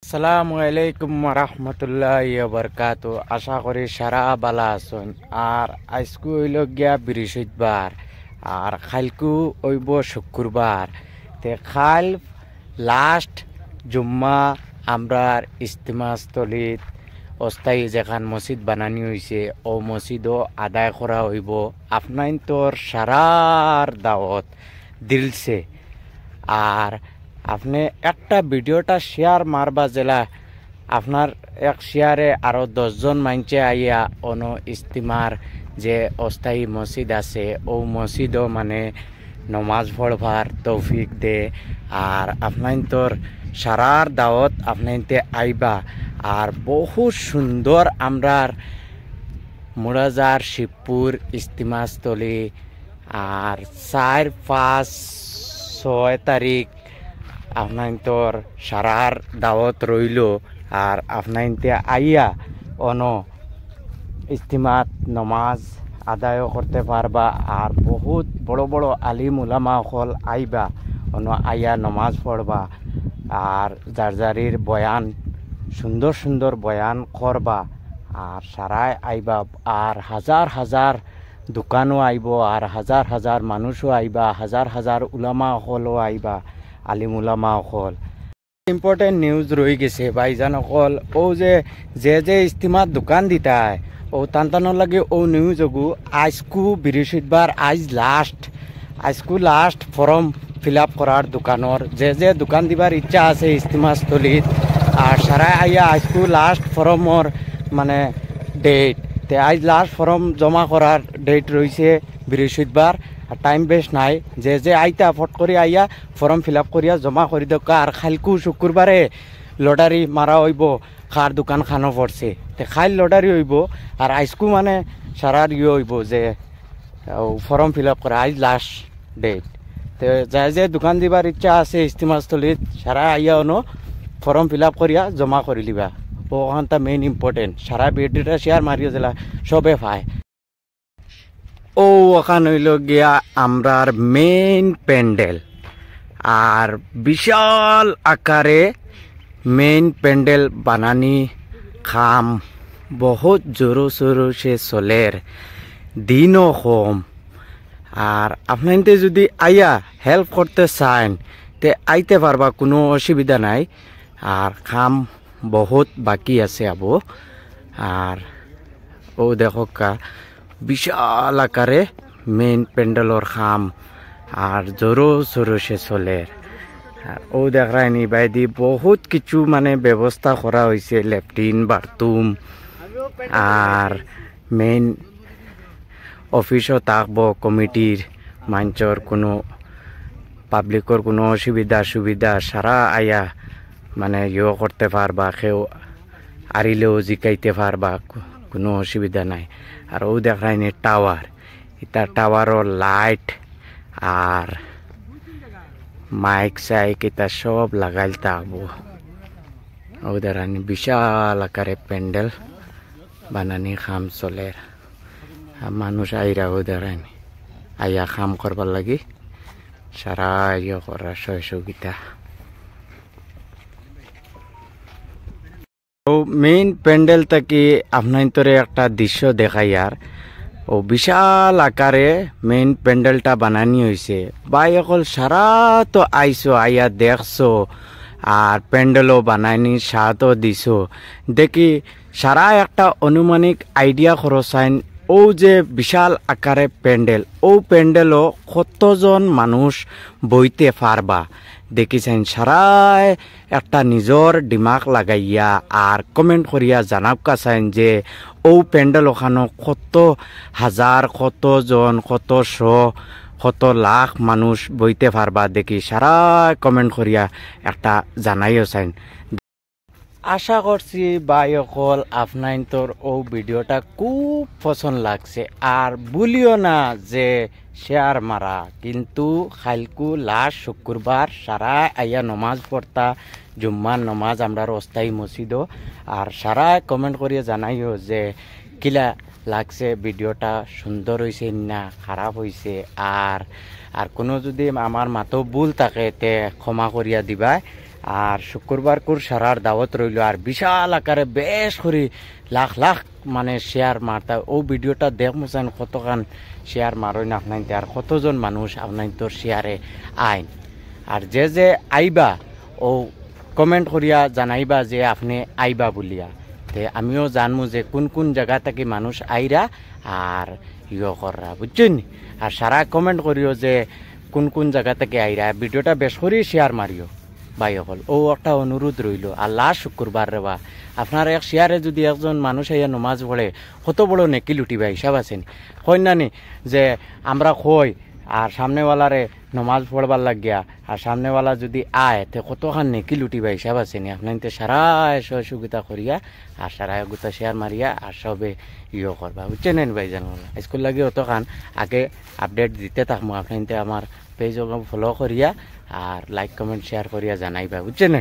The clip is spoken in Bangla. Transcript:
আসসালামু আলাইকুম রহমতুল্লাহ বরকাত। আশা করি সারা বালা আছেন। আর আজকু হইল গিয়া বৃহস্পতিবার আর খালকু হইব শুক্রবার। তে খাল লাস্ট জুম্মা আমরার ইস্তেমাস্থলিত অস্থায়ী যেখান মসজিদ বানানি হয়েছে ও মসজিদও আদায় করা হইব। আপনার তোর সারার দাওয়াত দিলছে। আর আপনি একটা ভিডিওটা শেয়ার মারবা জেলা আপনার এক শেয়ারে আরও 10জন মানছে আইয়া অন ইস্তিমার যে অস্থায়ী মসজিদ আছে ও মসজিদও মানে নমাজ পড়বার তৌফিক দে। আর আপনার তোর সারার দাওয়াত আপনাইতে আইবা। আর বহুত সুন্দর আমরার মুরাজার শিবপুর ইস্তিমাস্থলী আর 4, 5, 6 তারিখ আপনার তোর সারার দাওয়াত রইল। আর আপনাইতে আইয়া অন ইস্তিমাত নমাজ আদায় করতে পারবা। আর বহুত বড় বড় আলিম উলামা হল আইবা অন আইয়া নমাজ পড়বা। আর জারজারির বয়ান সুন্দর সুন্দর বয়ান করবা। আর সারাই আইবা। আর হাজার হাজার দোকানও আইব আর হাজার হাজার মানুষও আইবা, হাজার হাজার উলামা হলও আইবা, আলিম উলামা হল। ইম্পর্টেন্ট নিউজ রয়ে গেছে ভাইজান অকল ও যে ইস্তিমার দোকান দিতায় ও টানটানোর লাগে ও নিউজ ওগু আজকু বৃহস্পতিবার আজকু লাস্ট ফর্ম ফিল আপ করার দোকানের যে দোকান দিবার ইচ্ছা আছে ইস্তিমাস্থলীত। আর সারা আইয়া আজকু লাস্ট ফর্মর মানে ডেট তে আজ লাস্ট ফর্ম জমা করার ডেট রয়েছে বৃহস্পতিবার। আর টাইম বেস্ট নাই, যে আইতা ফট করে আইয়া ফর্ম ফিল আপ করিয়া জমা করে দেখ। আর খালকু শুক্রবারে লটারি মারা হইব খার দোকান খানো পড়ছে তে খাইল লটারি হইব। আর আজকু মানে সারার হইব যে ফর্ম ফিল আপ করা আজ লাস্ট ডেট। তো যে দোকান দিবার ইচ্ছা আছে ইস্তিমাস্থলীত সারা আইয়া অনো ফর্ম ফিল আপ করিয়া জমা করে লিবা। ওখানটা মেইন ইম্পর্টেন্ট। সারা ভিডিওটা শেয়ার মারিও জেলা সবে পায়। ও ওখান হইল গিয়া আমরার মেইন প্যান্ডেল। আর বিশাল আকারে মেইন প্যান্ডেল বানানি খাম বহুত জোরো সোরো সে চলের দিনও কম। আর আপনাইতে যদি আইয়া হেল্প করতে চান তে আইতে পারবা, কোনো অসুবিধা নাই। আর খাম বহুত বাকি আছে আবো। আর ও দেখো কা বিশাল আকারে মেইন প্যান্ডেলর খাম আর জোরো সোরো সে চলের। আর ও দেখায়নি বাইদি বহুত কিছু মানে ব্যবস্থা করা হয়েছে, ল্যাট্রিন বাথরুম আর মেইন অফিসও থাকবো কমিটির মঞ্চর কোনো পাবলিকর কোনো অসুবিধা সুবিধা সারা আয়া মানে করতে পারবা, কেউ আরিলেও জিকাইতে পারবা, কোনো অসুবিধা নাই। আর ও দেখায়নি টাওয়ার, এটা টাওয়ারও লাইট আর মাইক সাইক এটা সব লাগাইল থাকবো। ও দেখায়নি বিশাল আকারে প্যান্ডেল বানানি খাম চলের। মানুষ আইরা ও দেখায়নি আইয়া খাম করবার লাগি সারা করা সহযোগিতা। ও মেইন প্যান্ডেল থেকে আপনার তোরে একটা দৃশ্য দেখাই। আর ও বিশাল আকারে মেইন প্যান্ডেলটা বানানি হয়েছে। ভাই অকল সারা তো আইসো আইয়া দেখছো আর প্যান্ডেলও বানানি সাথও দিছো দেখি সারা একটা অনুমানিক আইডিয়া খরচাইন ও যে বিশাল আকারে প্যান্ডেল ও প্যান্ডেলও কতজন মানুষ বইতে পারবা দেখিছেন। সারাই একটা নিজর দিমাগ লাগাইয়া আর কমেন্ট করিয়া জানাব কাছেন যে ও প্যান্ডেল ওখানো কত হাজার কতজন কত লাখ মানুষ বইতে পারবা দেখি সারাই কমেন্ট করিয়া একটা জানাইও চাইন। আশা করছি ভাই অকল আপনার তোর ও ভিডিওটা খুব পছন্দ লাগছে। আর ভুলিও না যে শেয়ার মারা, কিন্তু খালকু লাস্ট শুক্রবার সারা আইয়া নমাজ পড়তা জুম্মার নমাজ আমরা অস্থায়ী মসজিদও। আর সারা কমেন্ট করিয়া জানাইও যে কিলা লাগছে ভিডিওটা, সুন্দর হয়েছে না খারাপ হয়েছে। আর কোনো যদি আমার মাতো ভুল থাকে তে ক্ষমা করিয়া দিবা। আর শুক্রবার কুর সারার দাওয়াত রইল আর বিশাল আকারে বেশ করে লাখ লাখ মানে শেয়ার মারতা ও ভিডিওটা দেখমুছেন কতখান শেয়ার মারই না আপনাইতে আর কতজন মানুষ আপনার তোর শেয়ারে আইন আর যে যে আইবা ও কমেন্ট করিয়া জানাইবা যে আপনি আইবা বলিয়া তে আমিও জানমু যে কোন কোন জায়গা থেকে মানুষ আইরা আর কররা বুঝছেন আর সারা কমেন্ট করিও যে কোন কোন জায়গা থেকে আইরা ভিডিওটা বেশ করে শেয়ার মারিও ভাই হল ও একটা অনুরোধ রইল আর লাস্ট শুক্রবার রেবা আপনার এক শেয়ারে যদি একজন মানুষ আইয়া নমাজ পড়ে কত বড় নেকি লুটিবা হিসাব আছেন হয় না নি যে আমরা কই আর সামনেওয়ালারে নমাজ পড়বার লাগিয়া আর সামনেওয়ালা যদি আয় তে কতখান নেকি লুটিবা হিসাব আছে নি আপনার সারা সহযোগিতা করিয়া আর সারা গুতা শেয়ার মারিয়া আর সবে করবা বুঝছেন ভাই জানলা স্কুল লাগে অতখান আগে আপডেট দিতে থাকবো আপনার আমার পেজ ফলো করিয়া আর লাইক কমেন্ট শেয়ার করিয়া জানাইবা বুঝছেন।